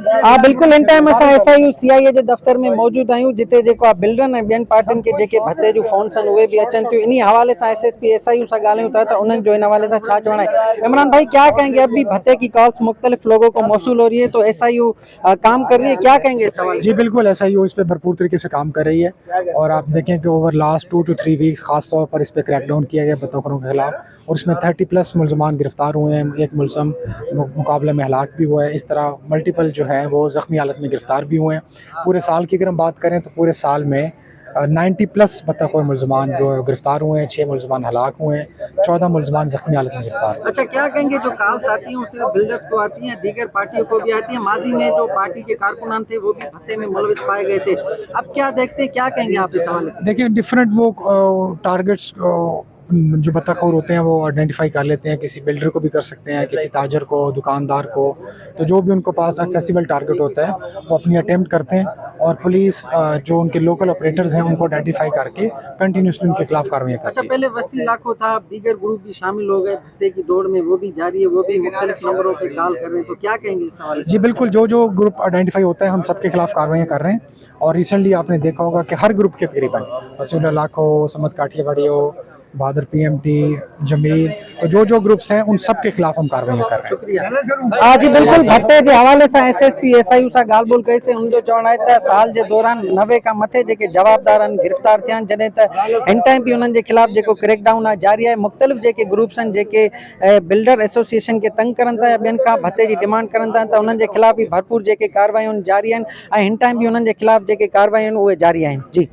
हाँ बिल्कुल, in time असां SIU CIA जे दफ़्तर में मौजूद आहियूं, जिते जेको आहे बिल्डरनि ऐं ॿियनि पार्टियुनि खे जेके भत्ते जूं फ़ोन्स आहिनि उहे बि अचनि थियूं। इन्ही हवाले सां SSP SIU सां ॻाल्हायूं था, त उन्हनि जो इन हवाले सां छा चवणु आहे। इमरान भाई, क्या कहेंगे? अब भी भत्ते की कॉल्स मुख्तलिफ लोगों को मौसूल हो रही है, तो SIU काम कर रही है, क्या कहेंगे इस सवाल? जी बिल्कुल, SIU इस पे भरपूर तरीके से काम कर रही है और आप देखें कि ओवर लास्ट 2 to 3 वीक्स खास तौर पर इस पे क्रैकडाउन किया गया बदतखोरों के खिलाफ, और इसमें 30+ मुलजमान गिरफ्तार हुए हैं। एक मुलजम मुकाबले में हलाक भी हुआ है। इस तरह मल्टीपल जो है वो ज़ख्मी हालत में गिरफ्तार भी हुए हैं। पूरे साल की अगर हम बात करें तो पूरे साल में 90+ बदतखोर मुलजमान जो गिरफ्तार हुए हैं, 6 मुलजमान हलाक हुए हैं, 14 मुलजमान ज़ख्मी हालत में गिरफ्तार हुए। अच्छा, क्या कहेंगे जो कॉल्स आती हैं वो सिर्फ बिल्डर्स को आती हैं, दीगर पार्टियों को भी आती हैं? माजी में जो पार्टी के कारकुनान थे वो भी भत्ते में मुलविस पाए गए थे। अब क्या देखते हैं, क्या कहेंगे आप इस हवाले से? देखिए, डिफरेंट वो टारगेट्स जो बदतखोर होते हैं वो आइडेंटिफाई कर लेते हैं। किसी बिल्डर को भी कर सकते हैं, किसी ताजर को, दुकानदार को। तो जो भी उनको पास एक्सेसिबल टारगेट होता है वो अपनी अटेम्प्ट करते हैं, और पुलिस जो उनके लोकल ऑपरेटर्स हैं उनको आइडेंटिफाई करके कंटिन्यूसली उनके खिलाफ कार्रवाई करती अच्छा, है। पहले 80 लाखों था, अब दीगर ग्रुप भी शामिल हो गए भत्ते की दौड़ में, वो भी जारी है, वो भी मुख्तलिफ नंबरों पे कॉल कर रहे हैं, तो क्या कहेंगे इस सवाल? जी बिल्कुल, जो जो ग्रुप आइडेंटिफाई होता है हम सबके खिलाफ कार्रवाई कर रहे हैं। और रिसेंटली आपने देखा होगा कि हर ग्रुप के तकरीबन वसीउल्लाह लाख हो, समद काठियावाड़ी हो, बहादुर PMT, जमील, तो जो जो ग्रुप्स हैं उन सब के खिलाफ हम कार्रवाई कर रहे हैं। शुक्रिया। हाँ जी बिल्कुल, भत्ते जे हवाले सां SSP SIU सां ॻाल्हि ॿोल कईसीं। उनजो चवणु आहे त साल जे दौरान 90 खां मथे जेके जवाबदार आहिनि गिरफ़्तार थिया आहिनि, जॾहिं त हिन टाइम बि उन्हनि जे ख़िलाफ़ जेको क्रैकडाउन आहे जारी आहे। मुख़्तलिफ़ जेके ग्रुप्स आहिनि जेके बिल्डर एसोसिएशन खे तंग करनि था या ॿियनि खां भत्ते जी डिमांड करनि था, त उन्हनि जे ख़िलाफ़ बि भरपूर जेके कार्रवायूं जारी आहिनि, ऐं हिन टाइम बि उन्हनि जे ख़िलाफ़ जेके कार्रवायूं आहिनि उहे जारी आहिनि। जी।